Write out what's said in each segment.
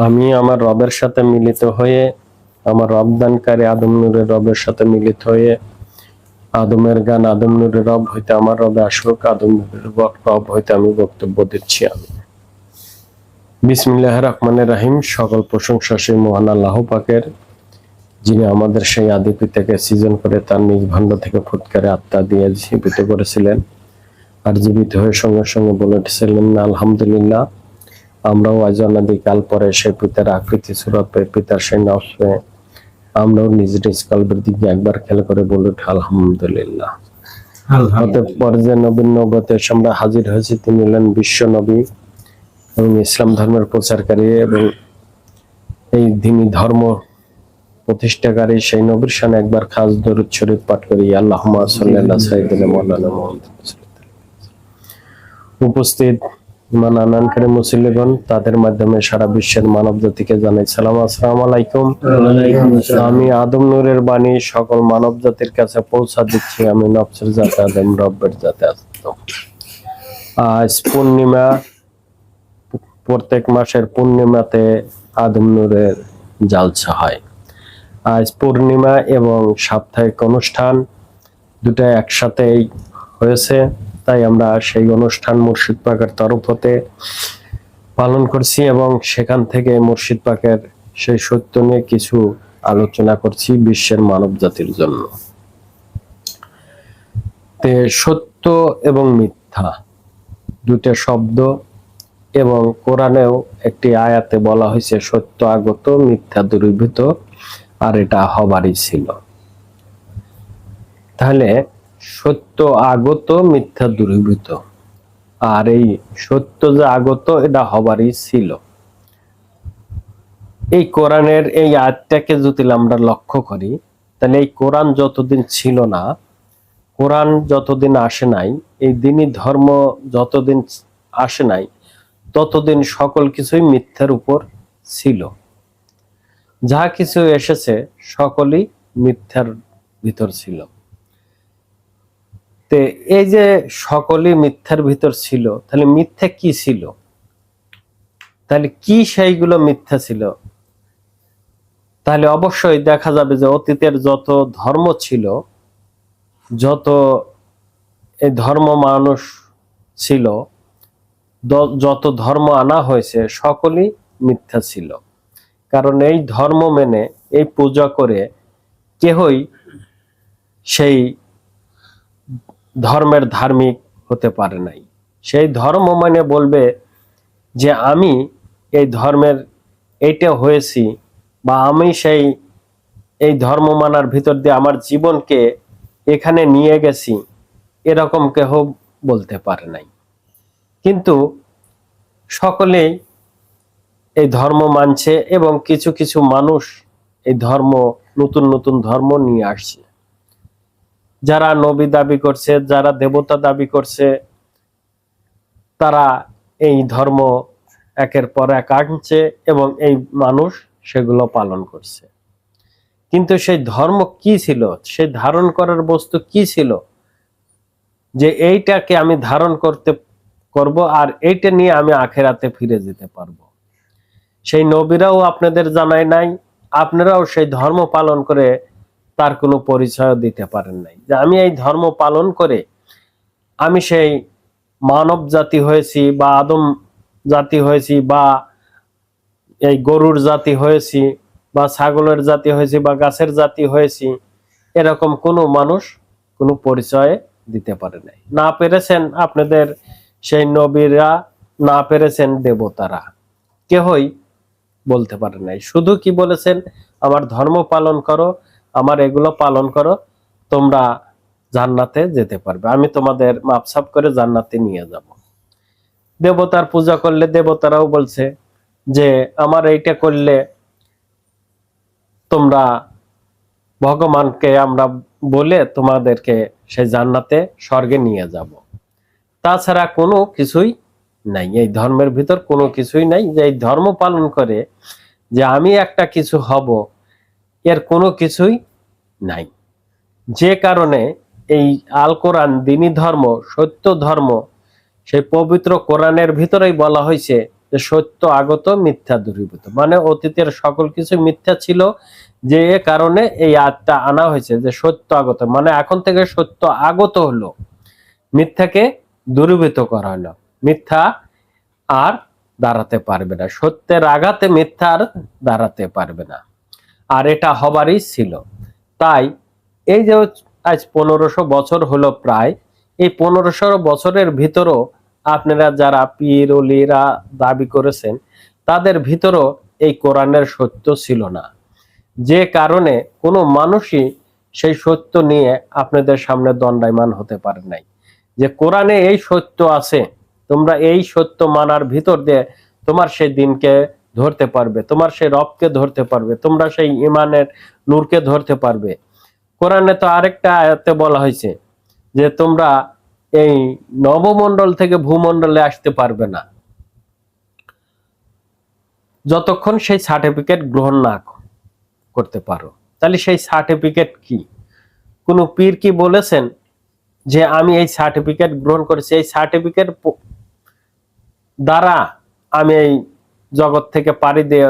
আমি আমার রবের সাথে মিলিত হয়ে, আমার রবদানকারী আদম নূরের রবের সাথে মিলিত হয়ে, আদমের গান আদম নূরের রব হইতে আমার রবে আসুক, আদম নূরের রব হইতে আমি বক্তব্য দিচ্ছি। আমি বিসমিল্লাহির রহমানির রহিম। সকল প্রশংসা সেই মহান আল্লাহ পাকের, যিনি আমাদের সেই আদি পিতাকে সৃজন করে তার নিজ ভাণ্ড থেকে ফুৎকারে আত্মা দিয়ে জীবিত করেছিলেন, আর জীবিত হয়ে সঙ্গে সঙ্গে বলে উঠেছিলেন আলহামদুলিল্লাহ। আমরাও আজ অনাদিকাল পরে সেই পিতার আকৃতি সুরত পেয়ে, পিতার সেই নফস পেয়ে আমরাও নিজ নিজ কলবের দিকে একবার খেয়াল করে বলে উঠি আলহামদুলিল্লাহ। পরে যে নবীন নবতে আমরা হাজির হয়েছি, তিনি হলেন বিশ্ব নবী এবং ইসলাম ধর্মের প্রচারকারী এবং এই দিনী ধর্ম প্রতিষ্ঠাকারী সেই নবীর শানে একবার খাস দরুদ শরীফ পাঠ করি। আল্লাহুম্মা সাল্লি আলা সাইয়্যিদিনা মাওলানা মুহাম্মদ। উপস্থিত মানানকারী মুসলিমগণ, তাদের মাধ্যমে সারা বিশ্বের মানব জাতিকে জানাই সালাম, আসসালামু আলাইকুম। আমি আদম নূরের বাণী সকল মানব জাতির কাছে পৌঁছা দিচ্ছি। আমি নফসের জাতে আদম, রব্বের জাতে আদম। আজ পূর্ণিমা, প্রত্যেক মাসের পূর্ণিমাতে আদম নূরের জালসা হয়। আজ পূর্ণিমা এবং সাপ্তাহিক অনুষ্ঠান দুটা একসাথেই হয়েছে, তাই আমরা সেই অনুষ্ঠান মুর্শিদ পাকের তরফ হতে পালন করছি এবং সেখান থেকে মুর্শিদ পাকের সেই সত্য নিয়ে কিছু আলোচনা করছি বিশ্বের মানব জাতির জন্য। তে সত্য এবং মিথ্যা দুটো শব্দ, এবং কোরআনেও একটি আয়াতে বলা হয়েছে সত্য আগত মিথ্যা দূরীভূত, আর এটা হবারই ছিল। তাহলে সত্য আগত মিথ্যা দূরীভূত, আর এই সত্য যে আগত এটা হবারই ছিল। এই কোরআনের এই আয়াতটাকে যদি আমরা লক্ষ্য করি, তাহলে এই কোরআন যতদিন ছিল না, কোরআন যতদিন আসে নাই, এই দ্বীনি ধর্ম যতদিন আসে নাই, ততদিন সকল কিছুই মিথ্যার উপর ছিল। যা কিছু এসেছে সকলই মিথ্যার ভিতর ছিল। তে এই যে সকলই মিথ্যার ভিতর ছিল, তাহলে মিথ্যা কি ছিল? তাহলে কি সেইগুলো মিথ্যা ছিল? তাহলে অবশ্যই দেখা যাবে যে অতীতের যত ধর্ম ছিল, যত এই ধর্ম মানুষ ছিল, যত ধর্ম আনা হয়েছে সকলই মিথ্যা ছিল। কারণ এই ধর্ম মেনে, এই পূজা করে কেহই সেই ধর্মের ধার্মিক হতে পারে নাই। সেই ধর্ম মানে বলবে যে আমি এই ধর্মের এইটা হয়েছি, বা আমি সেই এই ধর্ম মানার ভিতর দিয়ে আমার জীবনকে এখানে নিয়ে গেছি, এরকম কেহ বলতে পারে নাই। কিন্তু সকলেই এই ধর্ম মানছে এবং কিছু কিছু মানুষ এই ধর্ম, নতুন নতুন ধর্ম নিয়ে আসছে। যারা নবী দাবি করছে, যারা দেবতা দাবি করছে, তারা এই ধর্ম একের পর এক আনছে এবং এই মানুষ সেগুলো পালন করছে। কিন্তু সেই ধর্ম কি ছিল? সেই ধারণ করার বস্তু কি ছিল? যে এইটাকে আমি ধারণ করব আর এইটা নিয়ে আমি আখেরাতে ফিরে যেতে পারবো। সেই নবীরাও আপনাদের জানায় নাই, আপনারাও সেই ধর্ম পালন করে তার কোনো পরিচয় দিতে পারেন নাই যে আমি এই ধর্ম পালন করে আমি সেই মানব জাতি হয়েছি, বা আদম জাতি হয়েছি, বা এই গরুর জাতি হয়েছি, বা ছাগলের জাতি হয়েছি, বা গাছের জাতি হয়েছি। এরকম কোনো মানুষ কোনো পরিচয় দিতে পারে নাই। না পেরেছেন আপনাদের সেই নবীরা, না পেরেছেন দেবতারা, কেহই বলতে পারে নাই। শুধু কি বলেছেন? আমার ধর্ম পালন করো, আমার এগুলো পালন করো, তোমরা জান্নাতে যেতে পারবে, আমি তোমাদের মাপসাপ করে জান্নাতে নিয়ে যাব। দেবতার পূজা করলে দেবতারাও বলছে যে আমার এইটা করলে তোমরা ভগবানকে আমরা বলে তোমাদেরকে সেই জান্নাতে স্বর্গে নিয়ে যাব। তাছাড়া কোনো কিছুই নাই এই ধর্মের ভিতর, কোনো কিছুই নাই যে এই ধর্ম পালন করে যে আমি একটা কিছু হব, এর কোনো কিছুই নাই। যে কারণে এই আল কোরআন দ্বীনি ধর্ম, সত্য ধর্ম, সেই পবিত্র কোরআনের ভিতরেই বলা হয়েছে যে সত্য আগত মিথ্যা দূরীভূত, মানে অতীতের সকল কিছু মিথ্যা ছিল, যে কারণে এই আয়াতটা আনা হয়েছে যে সত্য আগত, মানে এখন থেকে সত্য আগত হলো, মিথ্যাকে দূরীভূত করা হলো, মিথ্যা আর দাঁড়াতে পারবে না, সত্যের আঘাতে মিথ্যা আর দাঁড়াতে পারবে না, আর এটা হবারই ছিল। তাই এই যে আজ 1500 বছর হলো প্রায়, এই 1500 বছরের ভিতরও আপনারা যারা পীর ওলিরা দাবি করেছেন, তাদের ভিতরও এই কোরআনের সত্য ছিল না, যে কারণে কোনো মানুষই সেই সত্য নিয়ে আপনাদের সামনে দণ্ডায়মান হতে পারে নাই, যে কোরআনে এই সত্য আছে, তোমরা এই সত্য মানার ভিতর দিয়ে তোমার সেই দিনকে ধরতে পারবে, তোমার সেই রবকে ধরতে পারবে, তোমরা সেই ইমানের নূরকে ধরতে পারবে। কোরআনে তো আরেকটা আয়াতে বলা হয়েছে যে তোমরা এই নবমণ্ডল থেকে ভূমণ্ডলে আসতে পারবে না যতক্ষণ সেই সার্টিফিকেট গ্রহণ না করতে পারো। তাহলে সেই সার্টিফিকেট কি? কোন পীর কি বলেছেন যে আমি এই সার্টিফিকেট গ্রহণ করেছি, এই সার্টিফিকেট দ্বারা আমি এই জগৎ থেকে পাড়ি দিয়ে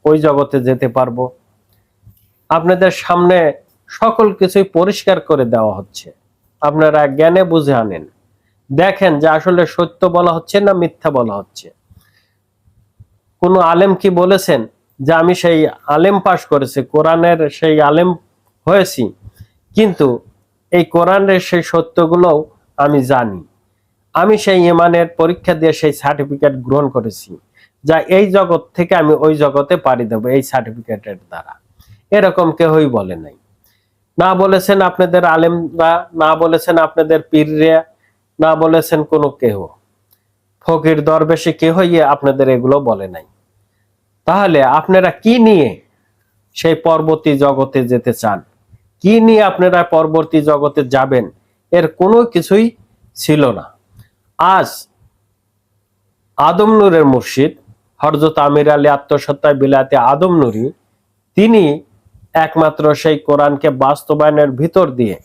ওই জগতে যেতে পারবো? আপনাদের সামনে সকল কিছুই পরিষ্কার করে দেওয়া হচ্ছে, আপনারা জ্ঞানে বুঝে আনেন, দেখেন যে আসলে সত্য বলা হচ্ছে না মিথ্যা বলা হচ্ছে। কোন আলেম কি বলেছেন যে আমি সেই আলেম পাশ করেছি, কোরআনের সেই আলেম হয়েছি, কিন্তু এই কোরআনের সেই সত্যগুলোও আমি জানি, আমি সেই ইমানের পরীক্ষা দিয়ে সেই সার্টিফিকেট গ্রহণ করেছি, যা এই জগৎ থেকে আমি ওই জগতে পাড়ি দেবো এই সার্টিফিকেটের দ্বারা, এরকম কেউই বলে নাই। না বলেছেন আপনাদের আলেমরা, না বলেছেন আপনাদের পীররা, না বলেছেন কোনো কেহ, ফকির দরবেশে কেহ আপনাদের এগুলো বলে নাই। তাহলে আপনারা কি নিয়ে সেই পরবর্তী জগতে যেতে চান? কি নিয়ে আপনারা পরবর্তী জগতে যাবেন? এর কোনো কিছুই ছিল না। আজ আদম নূরের মুর্শিদ হযরত আমির আলী আত্মসত্তায় বিলাতে আদম নুরি, তিনি একমাত্র সেই কোরআনকে বাস্তবায়নের ভিতর দিয়ে,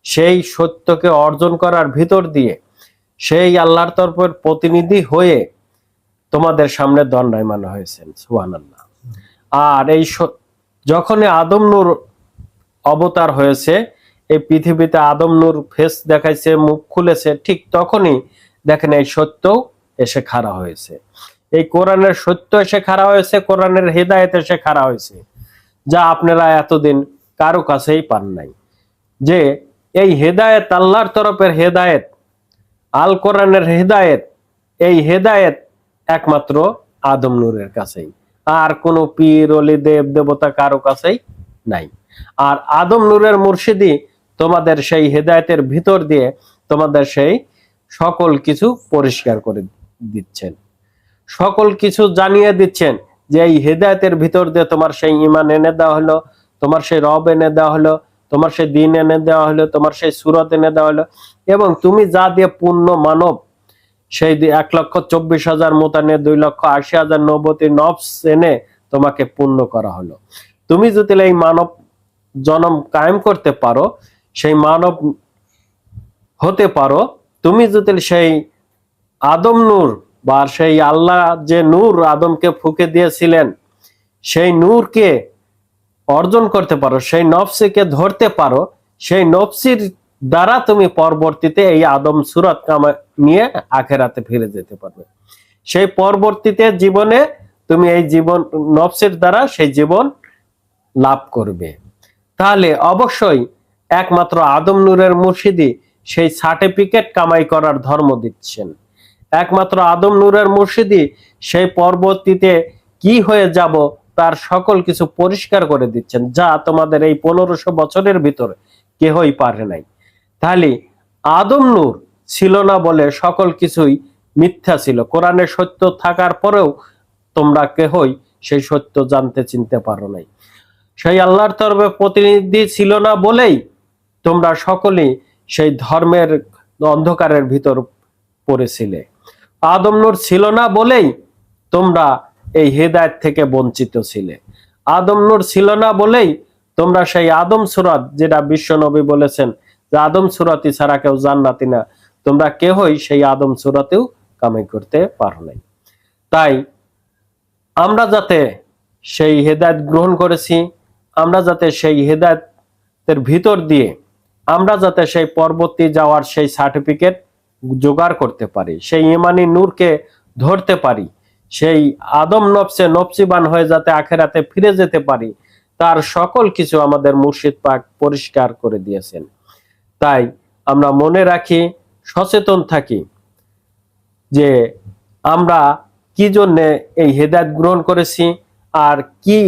সেই সত্যকে অর্জন করার ভিতর দিয়ে, সেই আল্লাহর তরফের প্রতিনিধি হয়ে তোমাদের সামনে দণ্ডায়মান হয়েছেন। সুবহানাল্লাহ। আর এই যখনই আদম নূর অবতার হয়েছে, এই পৃথিবীতে আদম নূর ফেস দেখাইছে, মুখ খুলেছে, ঠিক তখনই দেখেন এই সত্য এসে খাড়া হয়েছে, এই কোরআনের সত্য এসে খাড়া হয়েছে, কোরআনের হেদায়েত এসে খাড়া হয়েছে, যা আপনারা এতদিন কারো কাছেই পান নাই। যে এই হেদায়েত আল্লাহর তরফের হেদায়েত, আল কোরআনের হেদায়েত, এই হেদায়েত একমাত্র আদম নূরের কাছেই, আর কোনো পীর ওলি দেব দেবতা কারো কাছেই নাই। আর আদম নূরের মুর্শিদি তোমাদের সেই হেদায়েতের ভিতর দিয়ে তোমাদের সেই সকল কিছু পরিষ্কার করে দিচ্ছেন, সকল কিছু জানিয়ে দিচ্ছেন, যে এই হেদায়েতের ভিতর দিয়ে তোমার সেই ঈমান এনে দেওয়া হলো, তোমার সেই রব এনে দেওয়া হলো, তোমার সেই দিন এনে দেওয়া হলো, তোমার সেই সূরত এনে দেওয়া হলো, এবং তুমি যা দিয়ে পূর্ণ মানব, সেই 1,24,000 মোতানে 2,80,000 নবতী নফস এনে তোমাকে পূর্ণ করা হলো। তুমি যদি এই মানব জন্ম কায়েম করতে পারো, সেই মানব হতে পারো, তুমি যদি সেই আদম নূর বা সেই আল্লাহ যে নূর আদমকে ফুঁকে দিয়েছিলেন, সেই নূরকে অর্জন করতে পারো, সেই নফসকে ধরতে পারো, সেই নফসির দ্বারা তুমি পরবর্তীতে এই আদম সূরত নিয়ে আখেরাতে ফিরে যেতে পারবে। সেই পরবর্তীতে জীবনে তুমি এই জীবন নফসের দ্বারা সেই জীবন লাভ করবে। তাহলে অবশ্যই একমাত্র আদম নূরের মুর্শিদি সেই সার্টিফিকেট কামাই করার ধর্ম দিচ্ছেন, একমাত্র আদম নূরের মুর্শিদি সেই পরবর্তীতে কি হয়ে যাব তার সকল কিছু পরিষ্কার করে দিচ্ছেন, যা তোমাদের এই 1500 বছরের ভিতরে কেহই পারে নাই। তাহলে আদম নূর ছিল না বলে সকল কিছুই মিথ্যা ছিল, কোরআনের সত্য থাকার পরেও তোমরা কেহই সেই সত্য জানতে চিনতে পারো নাই। সেই আল্লাহর তরফে প্রতিনিধি ছিল না বলেই তোমরা সকলেই সেই ধর্মের অন্ধকারের ভিতর পড়েছিলে। আদম নূর ছিল না বলেই তোমরা এই হেদায়েত থেকে বঞ্চিত ছিলে। আদম নূর ছিল না বলেই তোমরা সেই আদম সূরত, যেটা বিশ্ব নবী বলেছেন যে আদম সূরতই ছাড়া কেউ জান্নাতি না, তোমরা কেহই সেই আদম সূরতেও কামাই করতে পারো নাই। তাই আমরা যাতে সেই হেদায়েত গ্রহণ করেছি, আমরা যাতে সেই হেদায়েতের ভিতর দিয়ে আমরা যাতে সেই পরবর্তী যাওয়ার সেই সার্টিফিকেট জোগাড় করতে পারি, সেই ইমানি নূরকে ধরতে পারি, সেই আদম নফসে নফসিবান হয়ে যাতে আখেরাতে ফিরে যেতে পারি, তার সকল কিছু আমাদের মুর্শিদ পাক পরিষ্কার করে দিয়েছেন। তাই আমরা মনে রাখি, সচেতন থাকি যে আমরা কি জন্য এই হেদায়েত গ্রহণ করেছি আর কি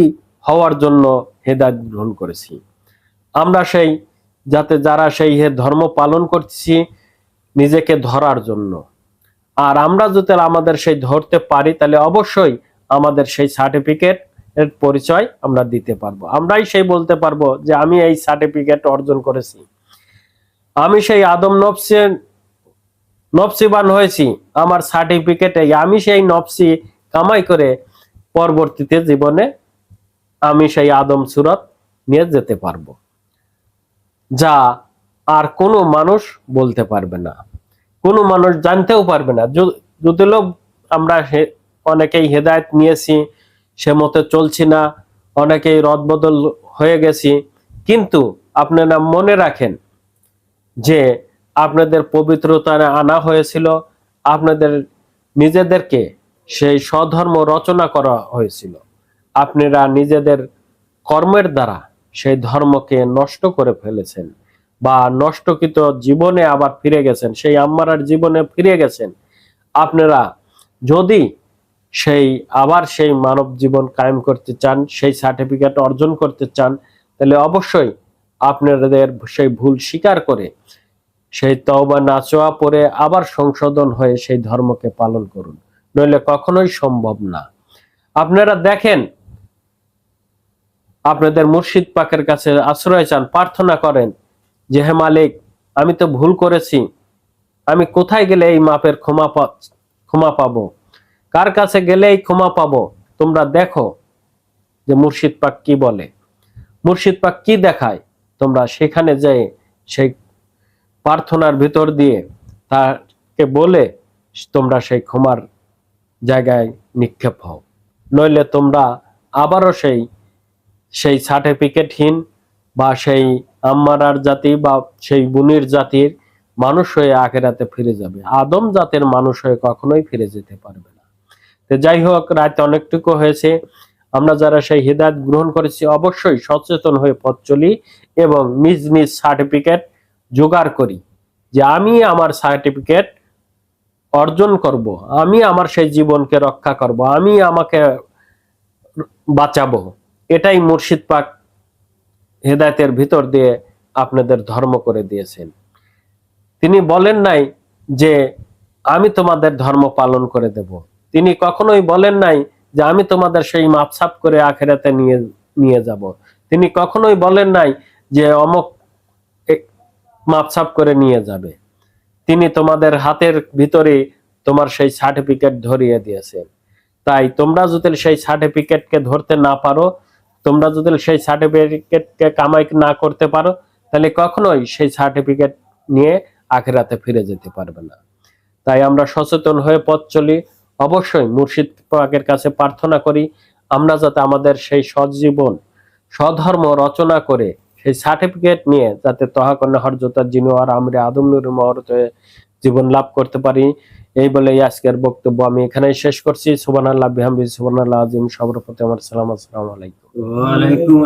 হওয়ার জন্য হেদায়েত গ্রহণ করেছি। আমরা সেই যাতে যারা সেই ধর্ম পালন করছি নিজেকে ধরার জন্য, আর আমরা যদি আমাদের সেই ধরতে পারি তাহলে অবশ্যই আমাদের সেই সার্টিফিকেট এর পরিচয় আমরা দিতে পারবো। আমরাই সেই বলতে পারবো যে আমি এই সার্টিফিকেট অর্জন করেছি, আমি সেই আদম নফসিবান হয়েছি, আমার সার্টিফিকেট আমি সেই নফসি কামাই করে পরবর্তীতে জীবনে আমি সেই আদম সুরত নিয়ে যেতে পারবো, যা আর কোনো মানুষ বলতে পারবে না, কোনো মানুষ জানতেও পারবে না। যদিও আমরা অনেকেই হেদায়েত নিয়েছি, সে মতে চলছি না, অনেকেই রদবদল হয়ে গেছি, কিন্তু আপনারা মনে রাখেন যে আপনাদের পবিত্রতা আনা হয়েছিল, আপনাদের নিজেদেরকে সেই স্বধর্ম রচনা করা হয়েছিল, আপনারা নিজেদের কর্মের দ্বারা সেই ধর্মকে নষ্ট করে ফেলেছেন বা নষ্টকৃত জীবনে আবার ফিরে গেছেন, সেই আম্মারার জীবনে ফিরে গেছেন। আপনারা যদি সেই আবার সেই মানব জীবন কায়েম করতে চান, সেই সার্টিফিকেট অর্জন করতে চান, তাহলে অবশ্যই আপনাদের সেই ভুল স্বীকার করে সেই তওবা নাচোয়া পরে আবার সংশোধন হয়ে সেই ধর্মকে পালন করুন, নইলে কখনোই সম্ভব না। আপনারা দেখেন, আপনাদের মুর্শিদ পাকের কাছে আশ্রয় চান, প্রার্থনা করেন যে হে মালিক, আমি তো ভুল করেছি, আমি কোথায় গেলে এই মাপের ক্ষমা পাবো, কার কাছে গেলে এই ক্ষমা পাবো। তোমরা দেখো যে মুর্শিদ পাক কি বলে, মুর্শিদ পাক কি দেখায়, তোমরা সেখানে যেয়ে সেই প্রার্থনার ভিতর দিয়ে তাকে বলে তোমরা সেই ক্ষমার জায়গায় নিক্ষেপ হও, নইলে তোমরা আবারও সেই সার্টিফিকেটহীন বা সেই আম্মারার জাতি বা সেই বুনির জাতির মানুষ হয়ে আখেরাতে ফিরে যাবে, আদম জাতের মানুষ হয়ে কখনোই ফিরে যেতে পারবে না। তো যাই হোক, রাত অনেকটুকু হয়েছে, আমরা যারা সেই হিদায়াত গ্রহণ করেছি অবশ্যই সচেতন হয়ে পথ চলি এবং নিজ নিজ সার্টিফিকেট জোগাড় করি, যে আমি আমার সার্টিফিকেট অর্জন করব, আমি আমার সেই জীবনকে রক্ষা করব, আমি আমাকে বাঁচাবো। এটাই মুর্শিদ পাক হেদায়েতের ভিতর দিয়ে আপনাদের ধর্ম করে দিয়েছেন। তিনি বলেন নাই যে আমি তোমাদের ধর্ম পালন করে দেব, তিনি কখনোই বলেন নাই যে আমি তোমাদের সেই মাপসাপ করে আখেরাতে নিয়ে যাব, তিনি কখনোই বলেন নাই যে অমুক মাপসাপ করে নিয়ে যাবে। তিনি তোমাদের হাতের ভিতরে তোমার সেই সার্টিফিকেট ধরিয়ে দিয়েছেন। তাই তোমরা যদি সেই সার্টিফিকেটকে ধরতে না পারো, তোমরা যদি সেই সার্টিফিকেটকে কামাই না করতে পারো, তাহলে কখনোই সেই সার্টিফিকেট নিয়ে আখিরাতে ফিরে যেতে পারবে না। তাই আমরা সচেতন হয়ে পথ চলি, অবশ্যই মুর্শিদ পাকের কাছে প্রার্থনা করি আমরা যাতে আমাদের সেই সৎজীবন স্বধর্ম রচনা করে সেই সার্টিফিকেট নিয়ে যাতে তহাকন্যা হরজতা জিনোয়ার আমরে আদম নূরের মহরতে জীবন লাভ করতে পারি। এই বলে আজকের বক্তব্য আমি এখানেই শেষ করছি। সুবহানাল্লাহ বিহামদিহি সুবহানাল্লাহ আযীম। সবার প্রতি আমার সালাম। আসসালামু আলাইকুম। ওয়া আলাইকুম